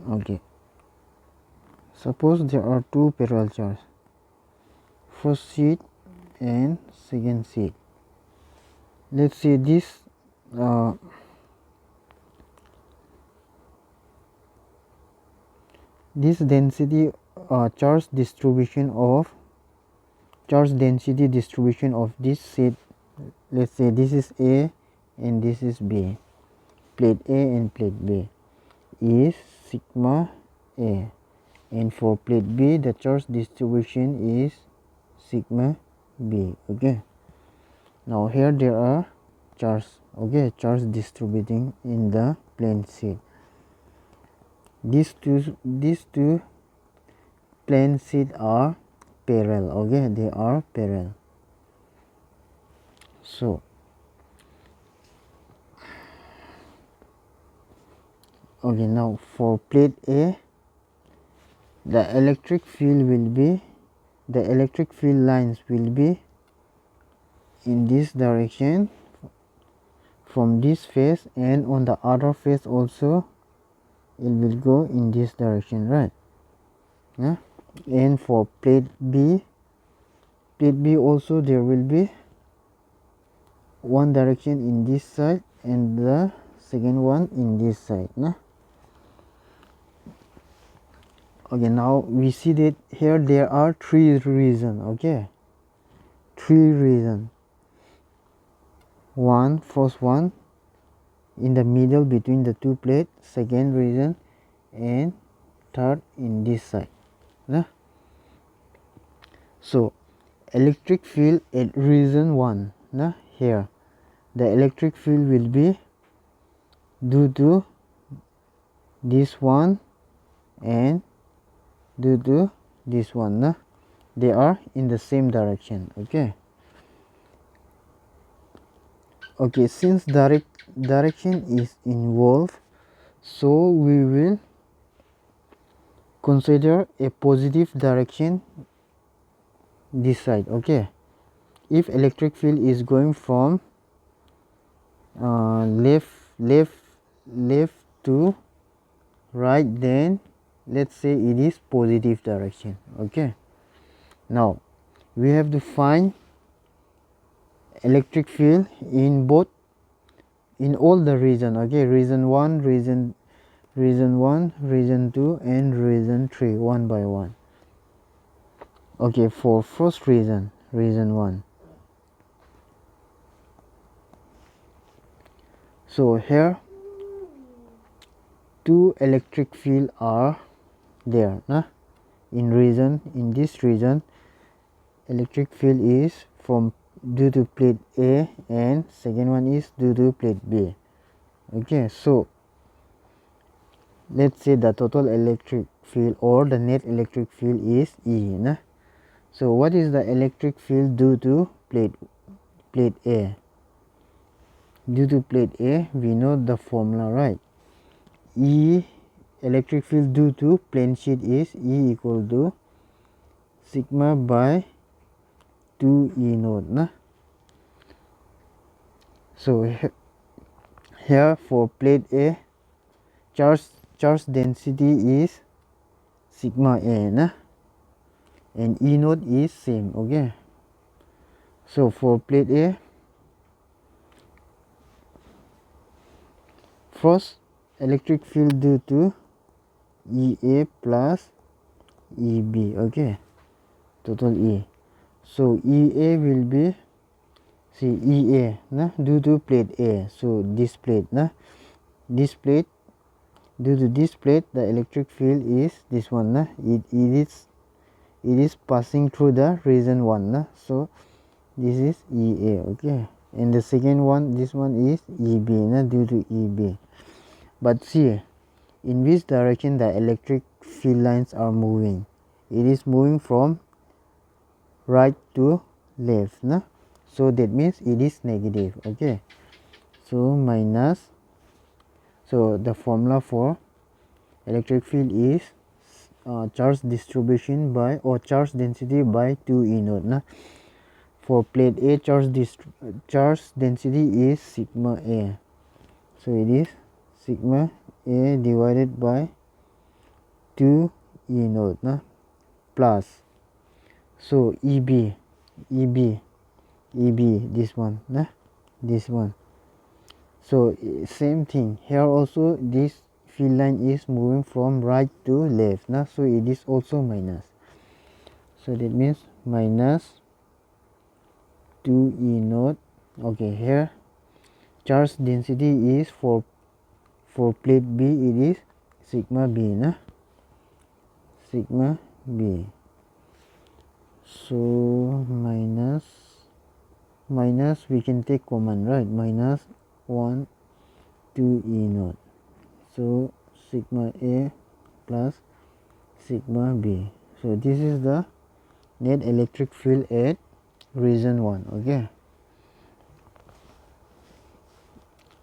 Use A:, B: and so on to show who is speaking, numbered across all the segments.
A: Okay, suppose there are two parallel charges, first sheet and second sheet. Let's say this this density charge density distribution of this sheet, let's say this is A and this is B, plate A and plate B, is sigma A, and for plate B the charge distribution is sigma B. Okay, now here there are charge, okay, charge distributing in the plane sheet. These two plane sheet are parallel. Okay, they are parallel. So okay, now for plate A, the electric field lines will be in this direction from this face, and on the other face also it will go in this direction, right? Yeah. And for plate B also there will be one direction in this side and the second one in this side. Nah? Okay, now we see that here there are three regions. Okay, three regions. First one in the middle between the two plates, second region, and third in this side. Nah? So electric field at region 1, nah? Here the electric field will be due to this one and due to this one. Nah? They are in the same direction. Okay, okay, since direction is involved, so we will consider a positive direction this side. Okay, if electric field is going from left to right, then let's say it is positive direction. Okay, now we have to find electric field in all the region. Okay, region 1, region 2, and region 3, one by one. Okay, for first region 1, so here two electric field are there. Nah? In this region electric field is from due to plate A, and second one is due to plate B. Okay, so let's say the total electric field or the net electric field is E. Nah? So what is the electric field due to plate A? Due to plate A, we know the formula, right? E electric field due to plane sheet is E equal to sigma by 2 E naught. Nah? So here for plate A, charge density is sigma A. Nah? And E naught is same. Okay, so for plate A, first electric field due to EA plus EB. Okay, total E. So EA will be, see, EA, nah, due to plate A. So this plate, nah, this plate, due to this plate the electric field is this one. Nah, it is passing through the region 1. Nah? So this is EA. Okay, and the second one, this one is EB, nah, due to EB. But see in which direction the electric field lines are moving. It is moving from right to left. Nah? So that means it is negative. Okay, so minus, so the formula for electric field is charge distribution by, or charge density by 2 E naught. Nah? For plate A, charge density is sigma A, so it is sigma A divided by 2 E naught plus, so EB this one this one. So same thing here also, this field line is moving from right to left so it is also minus. So that means minus 2 E naught. Okay, here charge density is for plate B, it is sigma B sigma B. So minus we can take common, right? Minus 1 2 E naught. So sigma A plus sigma B. So this is the net electric field at region 1. Okay.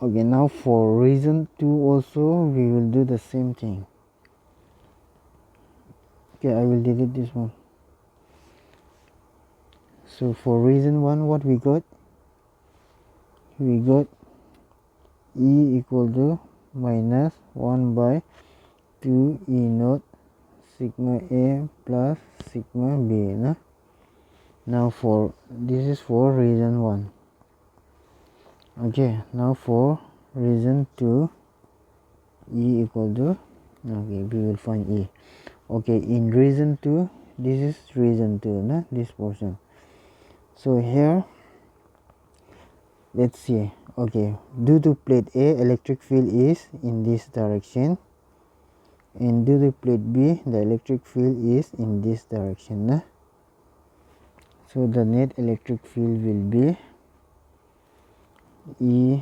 A: Okay, now for region 2 also we will do the same thing. Okay, I will delete this one. So for region 1, what we got? We got E equal to minus 1 by 2 E naught sigma A plus sigma B. Now for this is for region 1. Okay, now for region 2, E equal to, okay, we will find E. Okay, in region 2, this is region 2 this portion. So here let's see. Okay, due to plate A, electric field is in this direction, and due to plate B, the electric field is in this direction. So the net electric field will be E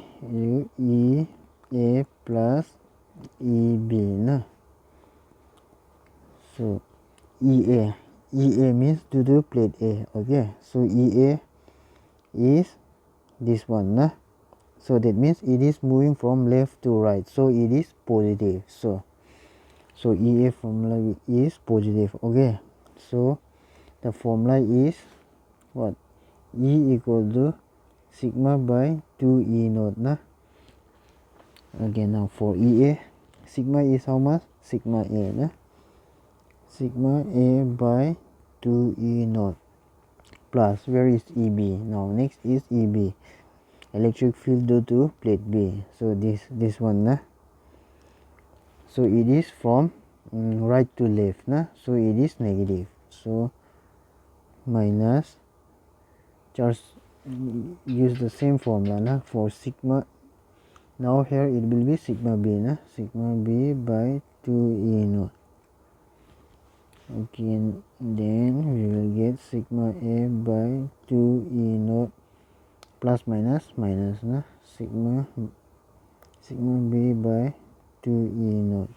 A: A plus E B. So E A means due to plate A. Okay, so E A is this one. So that means it is moving from left to right, so it is positive. So E A formula is positive. Okay, so the formula is what? E equal to sigma by 2 E naught. Okay, now for E A, sigma is how much? Sigma A. Sigma A by 2 E naught plus, where is EB? Now next is EB, electric field due to plate B. So this one. So it is from right to left. So it is negative. So minus, just use the same formula for sigma. Now here it will be sigma B. Sigma B by 2 E naught. Okay, and then we will get sigma A by 2 E naught plus minus sigma B by 2 E naught.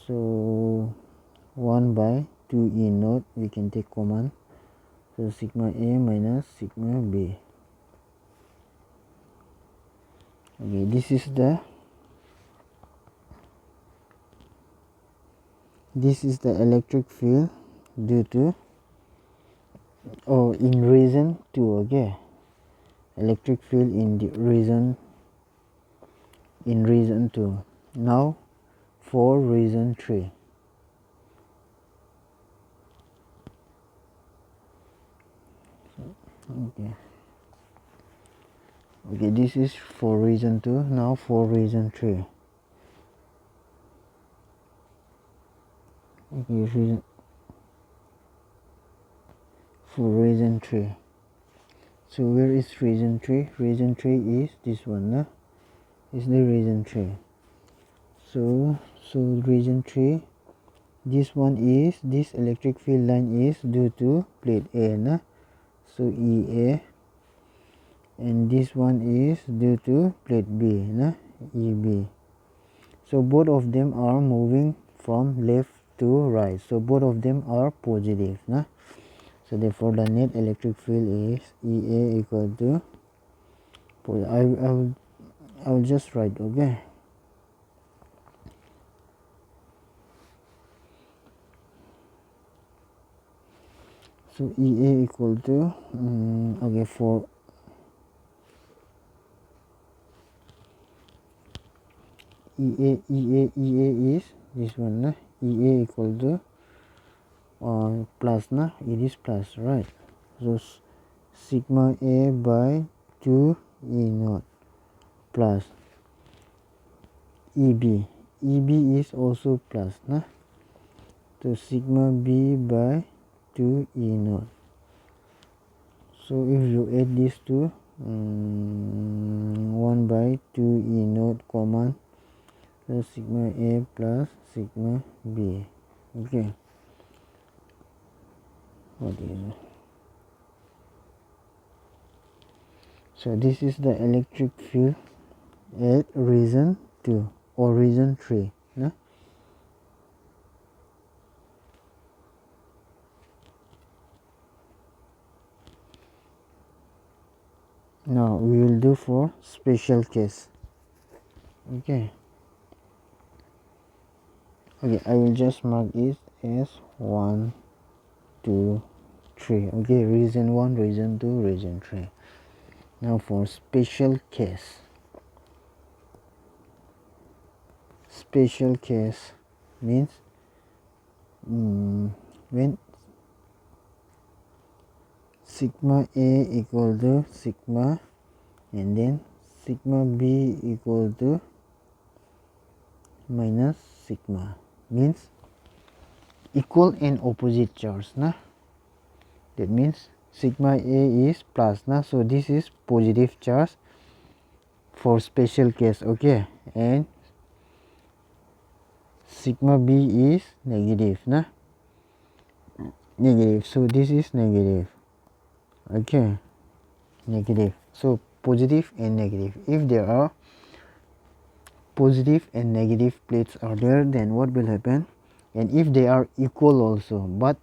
A: So 1 by 2 E naught we can take common, so sigma A minus sigma B. Okay, this is the electric field due to in region 2. Okay, electric field in the region 2. Now for region 3. Okay, this is for region 2. Now for region 3. Okay, for region 3. So where is region 3? Region 3 is this one. Is the region 3. So region 3, this one is, this electric field line is due to plate A. So EA, and this one is due to plate B, EB. So both of them are moving from left to right, so both of them are positive. So therefore the net electric field is EA equal to, I will just write. Okay, so EA equal to okay, for EA is this one. EA equal to plus na, it is plus, right? So sigma A by 2 E naught plus EB is also plus na, so sigma B by 2 E naught. So if you add these two, 1 by 2 E naught common, so sigma A plus sigma B. Okay, what is it? So this is the electric field at region 2 or region 3. No? Now we will do for special case. Okay. Okay, I will just mark it as 1, 2, 3. Okay, region 1, region 2, region 3. Now for special case. Special case means when sigma A equal to sigma and then sigma B equal to minus sigma, means equal and opposite charge na. That means sigma A is plus na, so this is positive charge for special case. Okay, and sigma B is negative na, negative, so this is negative. Okay, negative, so positive and negative. If there are positive and negative plates are there, then what will happen? And if they are equal also, but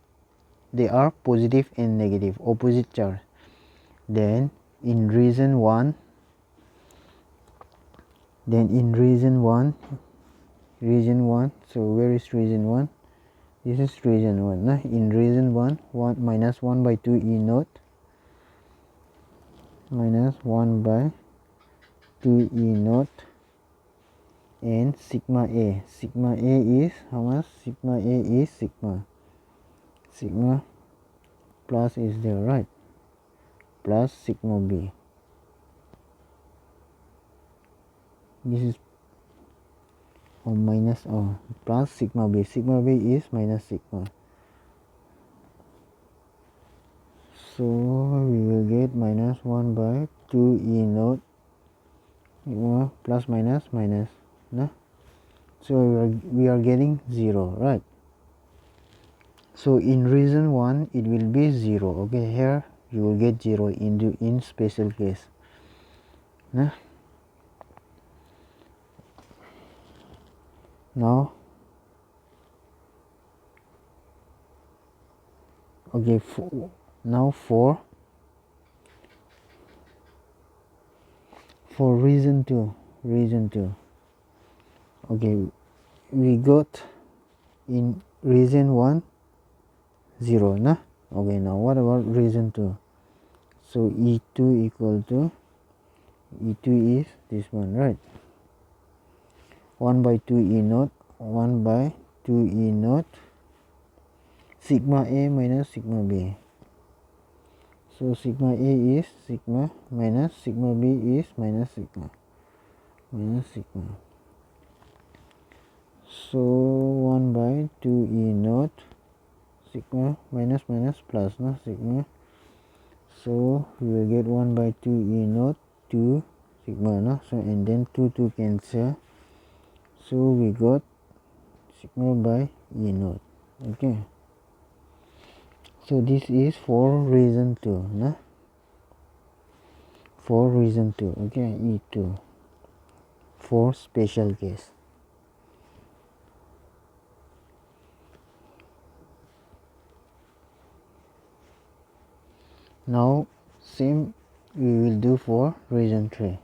A: they are positive and negative, opposite charge, then in region 1, so where is region 1? This is region 1 na? In region 1, minus 1 by 2 E naught minus 1 by 2 E naught and sigma A. Sigma A is how much? Sigma A is sigma plus is there, right? Plus sigma B. This is minus plus sigma B. Sigma B is minus sigma. So we will get minus 1 by 2 E naught plus minus minus. No? So we are getting 0, right? So in region 1 it will be 0. Okay, here you will get 0 in special case. No? Now okay, now for region 2, okay, we got in region 1 0 na. Okay, now what about region 2? So E2 equal to, E2 is this one, right? 1 by 2 E naught, 1 by 2 E naught sigma A minus sigma B. So sigma A is sigma minus sigma B is minus sigma. So 1 by 2 E naught sigma minus minus plus na, sigma. So we will get 1 by 2 E naught 2 sigma na. So and then 2 cancel. So we got sigma by E naught. Okay. So this is for region 2 na. For region 2. Okay, E2 for special case. Now same we will do for region 3.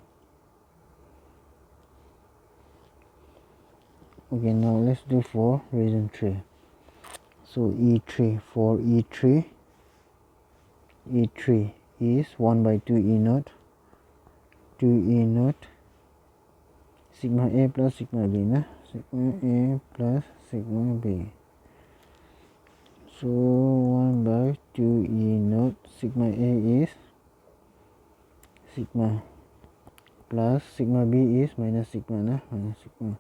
A: Okay, now let's do for region 3. So E3, for E3 is 1 by 2 E naught, 2 E naught sigma A plus sigma B na. sigma A plus sigma B. So 1 by 2 E naught sigma A is sigma plus sigma B is minus sigma minus sigma.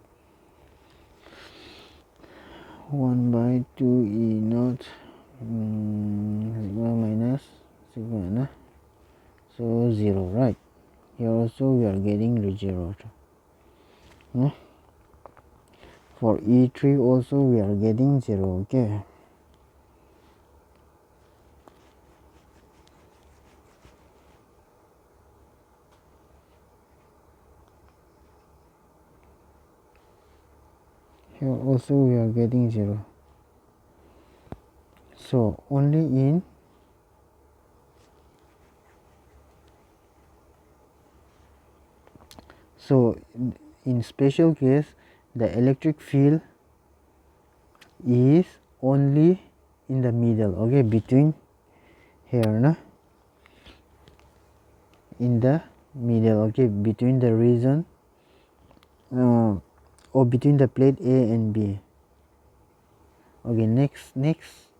A: 1 by 2 E naught sigma minus sigma so 0, right? Here also we are getting 0. For E3 also we are getting 0. Okay. Here also we are getting 0. So only in special case the electric field is only in the middle, okay, between here in the middle, okay, between the region or between the plate A and B. Okay, next